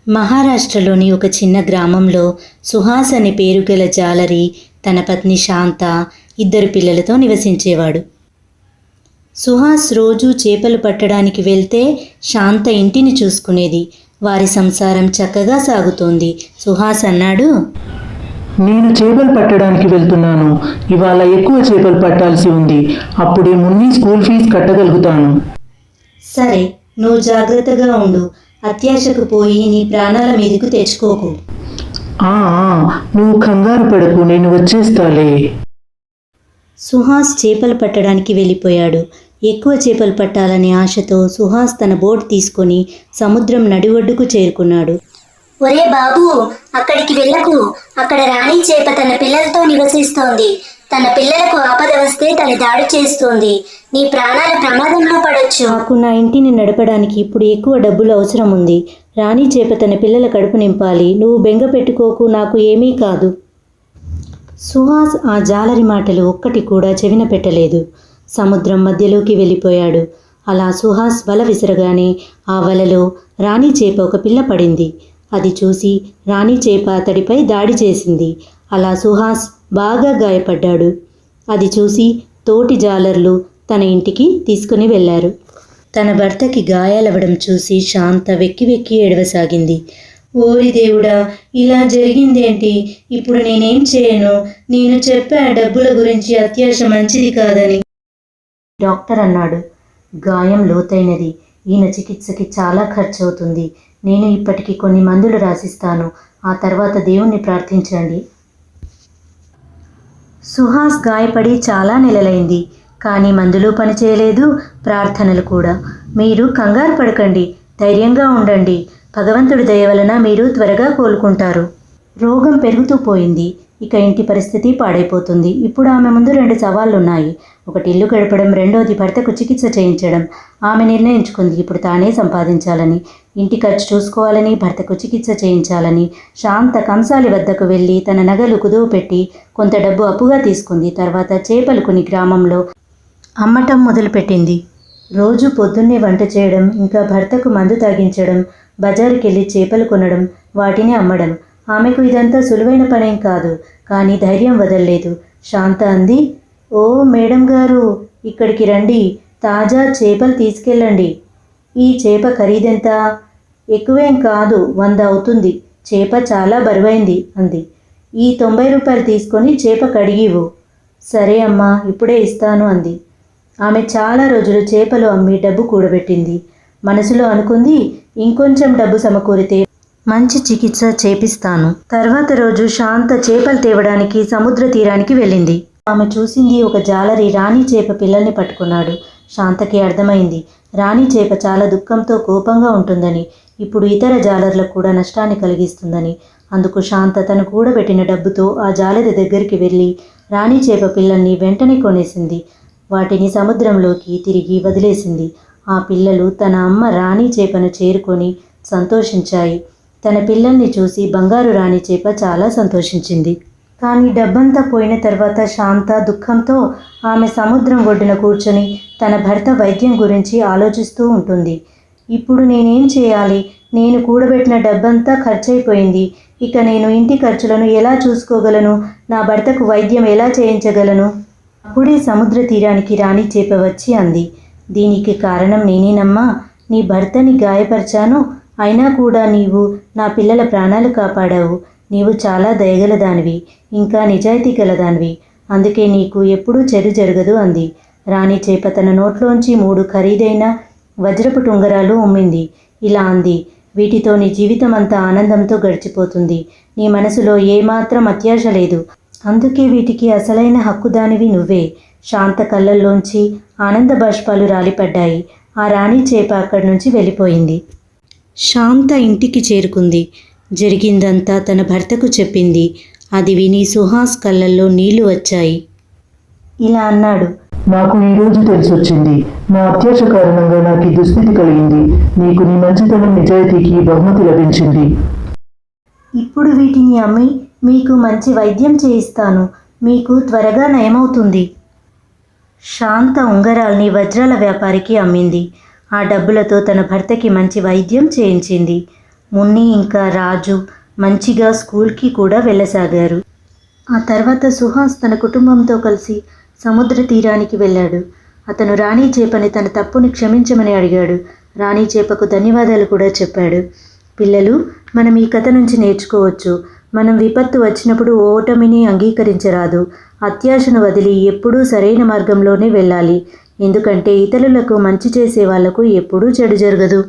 మహారాష్ట్రలోని ఒక చిన్న గ్రామంలో సుహాస్ అనే పేరు గల జాలరి తన పత్ని శాంత, ఇద్దరు పిల్లలతో నివసించేవాడు. సుహాస్ రోజూ చేపలు పట్టడానికి వెళ్తే శాంత ఇంటిని చూసుకునేది. వారి సంసారం చక్కగా సాగుతోంది. సుహాస్ అన్నాడు, నేను చేపలు పట్టడానికి వెళ్తున్నాను. ఇవాళ ఎక్కువ చేపలు పట్టాల్సి ఉంది. అప్పుడే మున్ని స్కూల్ ఫీజు కట్టగలుగుతాను. సరే, నువ్వు జాగ్రత్తగా ఉండు. అత్యాశకు పోయి నీ ప్రాణాల మీదకు తెచ్చుకోకు. ఆ నువ్వు కంగారు పడకు, నేను వచ్చేస్తాలే. సుహాస్ చేపలు పట్టడానికి వెళ్ళిపోయాడు. ఎక్కువ చేపలు పట్టాలనే ఆశతో సుహాస్ తన బోట్ తీసుకొని సముద్రం నడిఒడ్డుకు చేరుకున్నాడు. ఒరే బాబు, అక్కడికి వెళ్ళకు. అక్కడ రాణి చేప తన పిల్లలతో నివసిస్తోంది. తన పిల్లలకు ఆపద వస్తే తను దాడి చేస్తుంది. నీ ప్రాణాలు ప్రమాదంలో పడొచ్చు. నాకు నా ఇంటిని నడపడానికి ఇప్పుడు ఎక్కువ డబ్బులు అవసరం ఉంది. రాణి చేప తన పిల్లల కడుపు నింపాలి. నువ్వు బెంగ పెట్టుకోకు, నాకు ఏమీ కాదు. సుహాస్ ఆ జాలరి మాటలు ఒక్కటి కూడా చెవిన పెట్టలేదు. సముద్రం మధ్యలోకి వెళ్ళిపోయాడు. అలా సుహాస్ వల విసరగానే ఆ వలలో రాణి చేప ఒక పిల్ల పడింది. అది చూసి రాణి చేప అతడిపై దాడి చేసింది. అలా సుహాస్ బాగా గాయపడ్డాడు. అది చూసి తోటి జాలర్లు తన ఇంటికి తీసుకుని వెళ్ళారు. తన భర్తకి గాయాలవ్వడం చూసి శాంత వెక్కి వెక్కి ఏడవసాగింది. ఓరి దేవుడా, ఇలా జరిగిందేంటి? ఇప్పుడు నేనేం చేయను? నేను చెప్పా డబ్బుల గురించి, అత్యాశ మంచిది కాదని. డాక్టర్ అన్నాడు, గాయం లోతైనది. ఈయన చికిత్సకి చాలా ఖర్చు అవుతుంది. నేను ఇప్పటికి కొన్ని మందులు రాసిస్తాను. ఆ తర్వాత దేవుణ్ణి ప్రార్థించండి. సుహాస్ గాయపడి చాలా నెలలైంది. కానీ మందులు పనిచేయలేదు, ప్రార్థనలు కూడా. మీరు కంగారు పడకండి, ధైర్యంగా ఉండండి. భగవంతుడి దయ వలన మీరు త్వరగా కోలుకుంటారు. రోగం పెరుగుతూ పోయింది. ఇక ఇంటి పరిస్థితి పాడైపోతుంది. ఇప్పుడు ఆమె ముందు 2 సవాళ్లున్నాయి. ఒకటి ఇల్లు గడపడం, రెండోది భర్తకు చికిత్స చేయించడం. ఆమె నిర్ణయించుకుంది ఇప్పుడు తానే సంపాదించాలని, ఇంటి ఖర్చు చూసుకోవాలని, భర్తకు చికిత్స చేయించాలని. శాంత కంసాలి వద్దకు వెళ్ళి తన నగలు కుదువపెట్టి కొంత డబ్బు అప్పుగా తీసుకుంది. తర్వాత చేపలు కొని గ్రామంలో అమ్మటం మొదలుపెట్టింది. రోజు పొద్దున్నే వంట చేయడం, ఇంకా భర్తకు మందు తాగించడం, బజారుకెళ్ళి చేపలు కొనడం, వాటిని అమ్మడం. ఆమెకు ఇదంతా సులువైన పనేం కాదు. కానీ ధైర్యం వదల్లేదు. శాంత అంది, ఓ మేడం గారు, ఇక్కడికి రండి. తాజా చేపలు తీసుకెళ్ళండి. ఈ చేప ఖరీదెంత? ఎక్కువేం కాదు, 100 అవుతుంది. చేప చాలా బరువైంది అంది. ఈ 90 రూపాయలు తీసుకొని చేప కడిగివు. సరే అమ్మా, ఇప్పుడే ఇస్తాను అంది. ఆమె చాలా రోజులు చేపలు అమ్మి డబ్బు కూడబెట్టింది. మనసులో అనుకుంది, ఇంకొంచెం డబ్బు సమకూరితే మంచి చికిత్స చేపిస్తాను. తర్వాత రోజు శాంత చేపలు తేవడానికి సముద్ర తీరానికి వెళ్ళింది. ఆమె చూసింది ఒక జాలరి రాణి చేప పిల్లల్ని పట్టుకున్నాడు. శాంతకి అర్థమైంది, రాణి చేప చాలా దుఃఖంతో కోపంగా ఉంటుందని, ఇప్పుడు ఇతర జాలర్లకు కూడా నష్టాన్ని కలిగిస్తుందని. అందుకు శాంత తను కూడబెట్టిన డబ్బుతో ఆ జాలరి దగ్గరికి వెళ్ళి రాణి చేప పిల్లల్ని వెంటనే కొనేసింది. వాటిని సముద్రంలోకి తిరిగి వదిలేసింది. ఆ పిల్లలు తన అమ్మ రాణి చేపను చేరుకొని సంతోషించాయి. తన పిల్లల్ని చూసి బంగారు రాణి చేప చాలా సంతోషించింది. కానీ డబ్బంతా పోయిన తర్వాత శాంత దుఃఖంతో ఆమె సముద్రం ఒడ్డున కూర్చొని తన భర్త వైద్యం గురించి ఆలోచిస్తూ ఉంటుంది. ఇప్పుడు నేనేం చేయాలి? నేను కూడబెట్టిన డబ్బంతా ఖర్చయిపోయింది. ఇక నేను ఇంటి ఖర్చులను ఎలా చూసుకోగలను? నా భర్తకు వైద్యం ఎలా చేయించగలను? అప్పుడే సముద్ర తీరానికి రాణి చేప వచ్చి అంది, దీనికి కారణం నేనేనమ్మా. నీ భర్తని గాయపరిచాను, అయినా కూడా నీవు నా పిల్లల ప్రాణాలు కాపాడావు. నీవు చాలా దయగలదానివి, ఇంకా నిజాయితీ గలదానివి. అందుకే నీకు ఎప్పుడూ చెడు జరగదు అంది. రాణి చేప తన నోట్లోంచి 3 ఖరీదైన వజ్రపు ఉంగరాలు ఉమ్మింది. ఇలా అంది, వీటితో నీ జీవితం అంతా ఆనందంతో గడిచిపోతుంది. నీ మనసులో ఏమాత్రం అత్యాశ లేదు. అందుకే వీటికి అసలైన హక్కుదానివి నువ్వే. శాంత కళ్ళల్లోంచి ఆనంద బాష్పాలు రాలిపడ్డాయి. ఆ రాణి చేప అక్కడి నుంచి వెళ్ళిపోయింది. శాంత ఇంటికి చేరుకుంది. జరిగిందంతా తన భర్తకు చెప్పింది. అది విని సుహాస్ కళ్ళల్లో నీళ్లు వచ్చాయి. ఇలా అన్నాడు, నాకు ఈరోజు తెలిసొచ్చింది. నా అత్యాశ కారణంగా నాకు ఈ దుస్థితి కలిగింది. నీకు నీ మంచితనం, నిజాయితీకి బహుమతి లభించింది. ఇప్పుడు వీటిని అమ్మి మీకు మంచి వైద్యం చేయిస్తాను. మీకు త్వరగా నయమవుతుంది. శాంత ఉంగరాల్ని వజ్రాల వ్యాపారికి అమ్మింది. ఆ డబ్బులతో తన భర్తకి మంచి వైద్యం చేయించింది. మున్ని ఇంకా రాజు మంచిగా స్కూల్కి కూడా వెళ్ళసాగారు. ఆ తర్వాత సుహాస్ తన కుటుంబంతో కలిసి సముద్ర తీరానికి వెళ్ళాడు. అతను రాణి చేపని తన తప్పుని క్షమించమని అడిగాడు. రాణి చేపకు ధన్యవాదాలు కూడా చెప్పాడు. పిల్లలు, మనం ఈ కథ నుంచి నేర్చుకోవచ్చు. మనం విపత్తు వచ్చినప్పుడు ఓటమిని అంగీకరించరాదు. అత్యాశను వదిలి ఎప్పుడూ సరైన మార్గంలోనే వెళ్ళాలి. ఎందుకంటే ఇతరులకు మంచి చేసే వాళ్లకు ఎప్పుడూ చెడు జరగదు.